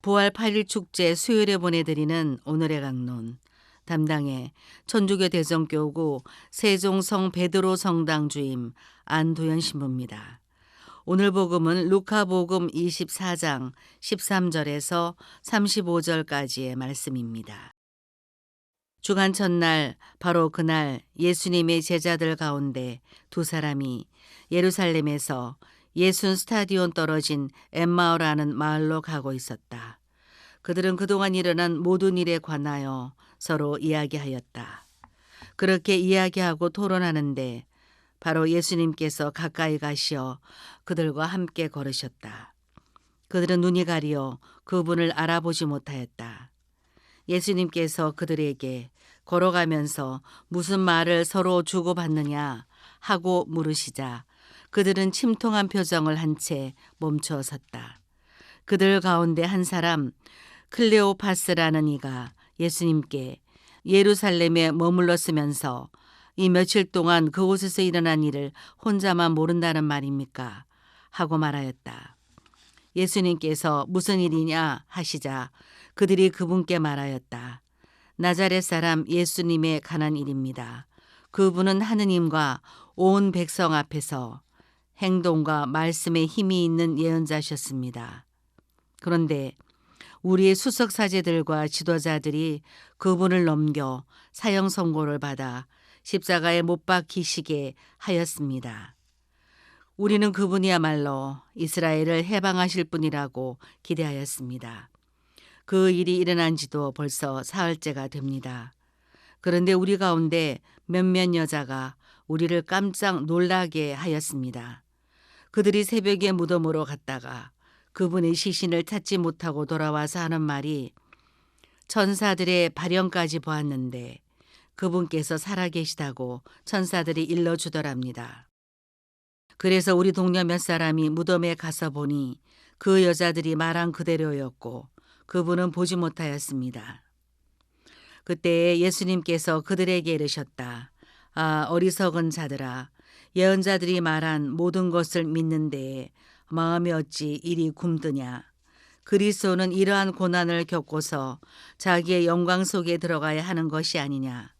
부활 8일 축제 수요일에 보내드리는 오늘의 강론. 담당에 천주교 대성교구 세종성 베드로 성당 주임 안도현 신부입니다. 오늘 복음은 루카복음 24장 13절에서 35절까지의 말씀입니다. 주간 첫날 바로 그날 예수님의 제자들 가운데 두 사람이 예루살렘에서 예순 스타디온 떨어진 엠마오라는 마을로 가고 있었다. 그들은 그동안 일어난 모든 일에 관하여 서로 이야기하였다. 그렇게 이야기하고 토론하는데 바로 예수님께서 가까이 가시어 그들과 함께 걸으셨다. 그들은 눈이 가리어 그분을 알아보지 못하였다. 예수님께서 그들에게 걸어가면서 무슨 말을 서로 주고받느냐 하고 물으시자 그들은 침통한 표정을 한 채 멈춰 섰다. 그들 가운데 한 사람 클레오파스라는 이가 예수님께 예루살렘에 머물렀으면서 이 며칠 동안 그곳에서 일어난 일을 혼자만 모른다는 말입니까? 하고 말하였다. 예수님께서 무슨 일이냐 하시자 그들이 그분께 말하였다. 나자렛 사람 예수님의 관한 일입니다. 그분은 하느님과 온 백성 앞에서 행동과 말씀에 힘이 있는 예언자셨습니다. 그런데 우리의 수석 사제들과 지도자들이 그분을 넘겨 사형 선고를 받아 십자가에 못 박히시게 하였습니다. 우리는 그분이야말로 이스라엘을 해방하실 분이라고 기대하였습니다. 그 일이 일어난 지도 벌써 사흘째가 됩니다. 그런데 우리 가운데 몇몇 여자가 우리를 깜짝 놀라게 하였습니다. 그들이 새벽에 무덤으로 갔다가 그분의 시신을 찾지 못하고 돌아와서 하는 말이 천사들의 발현까지 보았는데 그분께서 살아계시다고 천사들이 일러주더랍니다. 그래서 우리 동료 몇 사람이 무덤에 가서 보니 그 여자들이 말한 그대로였고 그분은 보지 못하였습니다. 그때 예수님께서 그들에게 이르셨다. 아, 어리석은 자들아, 예언자들이 말한 모든 것을 믿는데 마음이 어찌 이리 굼드냐. 그리스도는 이러한 고난을 겪고서 자기의 영광 속에 들어가야 하는 것이 아니냐.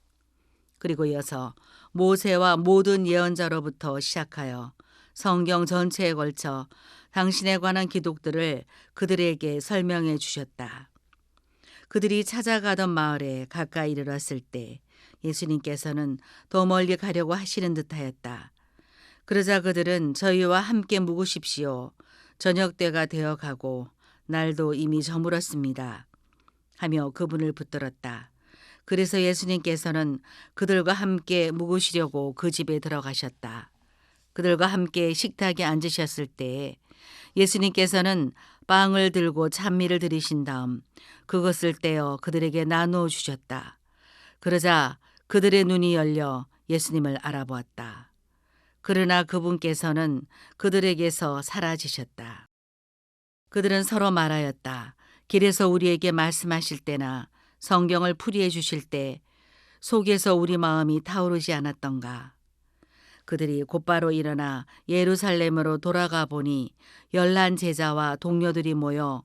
그리고 이어서 모세와 모든 예언자로부터 시작하여 성경 전체에 걸쳐 당신에 관한 기록들을 그들에게 설명해 주셨다. 그들이 찾아가던 마을에 가까이 이르렀을 때 예수님께서는 더 멀리 가려고 하시는 듯하였다. 그러자 그들은 저희와 함께 묵으십시오. 저녁 때가 되어가고 날도 이미 저물었습니다. 하며 그분을 붙들었다. 그래서 예수님께서는 그들과 함께 묵으시려고 그 집에 들어가셨다. 그들과 함께 식탁에 앉으셨을 때 예수님께서는 빵을 들고 찬미를 드리신 다음 그것을 떼어 그들에게 나누어 주셨다. 그러자 그들의 눈이 열려 예수님을 알아보았다. 그러나 그분께서는 그들에게서 사라지셨다. 그들은 서로 말하였다. 길에서 우리에게 말씀하실 때나 성경을 풀이해 주실 때 속에서 우리 마음이 타오르지 않았던가. 그들이 곧바로 일어나 예루살렘으로 돌아가 보니 열한 제자와 동료들이 모여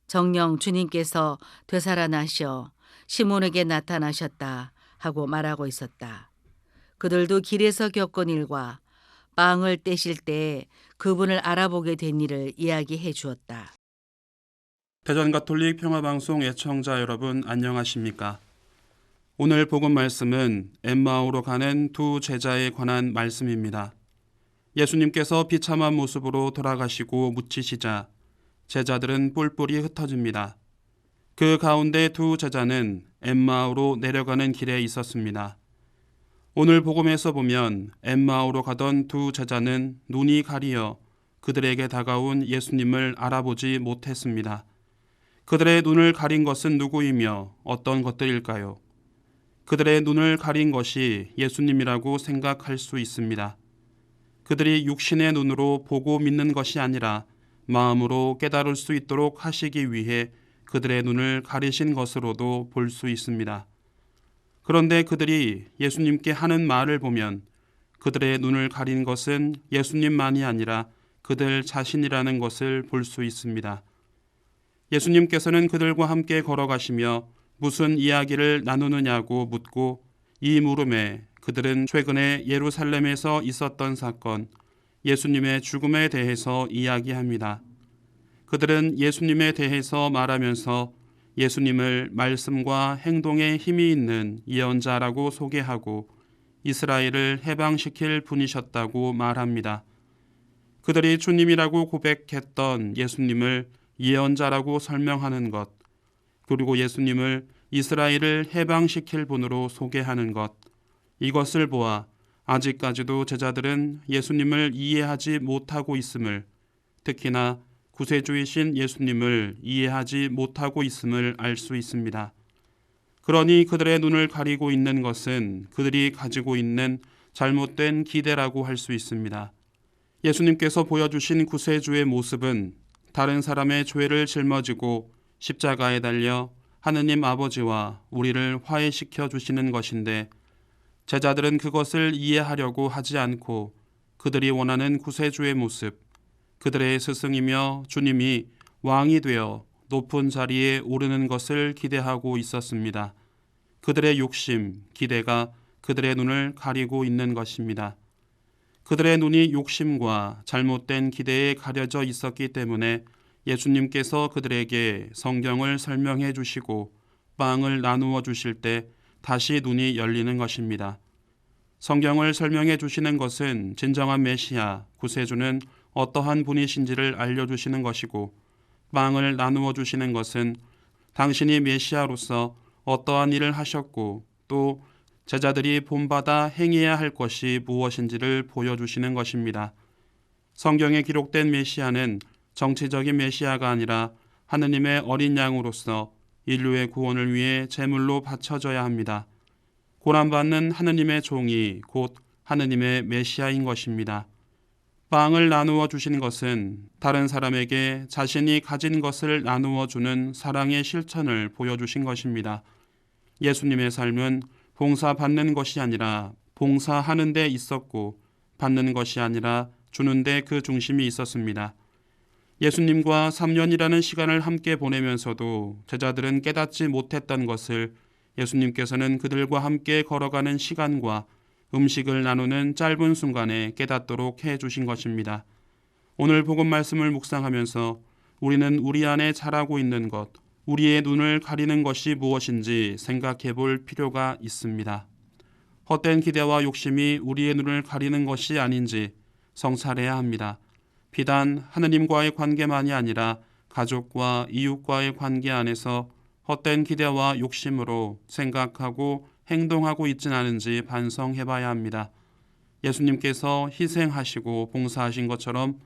정녕 주님께서 되살아나셔 시몬에게 나타나셨다 하고 말하고 있었다. 그들도 길에서 겪은 일과 빵을 떼실 때 그분을 알아보게 된 일을 이야기해 주었다. 대전가톨릭 평화방송 애청자 여러분 안녕하십니까? 오늘 복음 말씀은 엠마오로 가는 두 제자에 관한 말씀입니다. 예수님께서 비참한 모습으로 돌아가시고 묻히시자 제자들은 뿔뿔이 흩어집니다. 그 가운데 두 제자는 엠마오로 내려가는 길에 있었습니다. 오늘 복음에서 보면 엠마오로 가던 두 제자는 눈이 가리어 그들에게 다가온 예수님을 알아보지 못했습니다. 그들의 눈을 가린 것은 누구이며 어떤 것들일까요? 그들의 눈을 가린 것이 예수님이라고 생각할 수 있습니다. 그들이 육신의 눈으로 보고 믿는 것이 아니라 마음으로 깨달을 수 있도록 하시기 위해 그들의 눈을 가리신 것으로도 볼 수 있습니다. 그런데 그들이 예수님께 하는 말을 보면 그들의 눈을 가린 것은 예수님만이 아니라 그들 자신이라는 것을 볼 수 있습니다. 예수님께서는 그들과 함께 걸어가시며 무슨 이야기를 나누느냐고 묻고 이 물음에 그들은 최근에 예루살렘에서 있었던 사건, 예수님의 죽음에 대해서 이야기합니다. 그들은 예수님에 대해서 말하면서 예수님을 말씀과 행동에 힘이 있는 예언자라고 소개하고 이스라엘을 해방시킬 분이셨다고 말합니다. 그들이 주님이라고 고백했던 예수님을 예언자라고 설명하는 것, 그리고 예수님을 이스라엘을 해방시킬 분으로 소개하는 것, 이것을 보아 아직까지도 제자들은 예수님을 이해하지 못하고 있음을, 특히나 구세주이신 예수님을 이해하지 못하고 있음을 알 수 있습니다. 그러니 그들의 눈을 가리고 있는 것은 그들이 가지고 있는 잘못된 기대라고 할 수 있습니다. 예수님께서 보여주신 구세주의 모습은 다른 사람의 죄를 짊어지고 십자가에 달려 하느님 아버지와 우리를 화해시켜 주시는 것인데 제자들은 그것을 이해하려고 하지 않고 그들이 원하는 구세주의 모습, 그들의 스승이며 주님이 왕이 되어 높은 자리에 오르는 것을 기대하고 있었습니다. 그들의 욕심, 기대가 그들의 눈을 가리고 있는 것입니다. 그들의 눈이 욕심과 잘못된 기대에 가려져 있었기 때문에 예수님께서 그들에게 성경을 설명해 주시고 빵을 나누어 주실 때 다시 눈이 열리는 것입니다. 성경을 설명해 주시는 것은 진정한 메시아, 구세주는 어떠한 분이신지를 알려주시는 것이고 빵을 나누어 주시는 것은 당신이 메시아로서 어떠한 일을 하셨고 또 제자들이 본받아 행해야 할 것이 무엇인지를 보여주시는 것입니다. 성경에 기록된 메시아는 정치적인 메시아가 아니라 하느님의 어린 양으로서 인류의 구원을 위해 제물로 바쳐져야 합니다. 고난받는 하느님의 종이 곧 하느님의 메시아인 것입니다. 빵을 나누어 주신 것은 다른 사람에게 자신이 가진 것을 나누어 주는 사랑의 실천을 보여주신 것입니다. 예수님의 삶은 봉사받는 것이 아니라 봉사하는 데 있었고 받는 것이 아니라 주는 데 그 중심이 있었습니다. 예수님과 3년이라는 시간을 함께 보내면서도 제자들은 깨닫지 못했던 것을 예수님께서는 그들과 함께 걸어가는 시간과 음식을 나누는 짧은 순간에 깨닫도록 해 주신 것입니다. 오늘 복음 말씀을 묵상하면서 우리는 우리 안에 자라고 있는 것, 우리의 눈을 가리는 것이 무엇인지 생각해 볼 필요가 있습니다. 헛된 기대와 욕심이 우리의 눈을 가리는 것이 아닌지 성찰해야 합니다. 비단 하느님과의 관계만이 아니라 가족과 이웃과의 관계 안에서 헛된 기대와 욕심으로 생각하고 행동하고 있진 않은지 반성해 봐야 합니다. 예수님께서 희생하시고 봉사하신 것처럼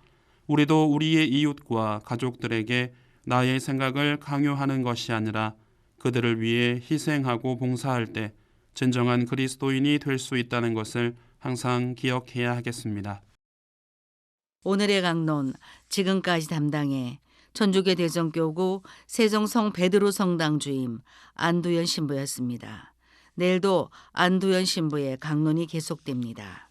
우리도 우리의 이웃과 가족들에게 나의 생각을 강요하는 것이 아니라 그들을 위해 희생하고 봉사할 때 진정한 그리스도인이 될 수 있다는 것을 항상 기억해야 하겠습니다. 오늘의 강론 지금까지 담당해 천주교 대전교구 세종성 베드로 성당 주임 안두현 신부였습니다. 내일도 안두현 신부의 강론이 계속됩니다.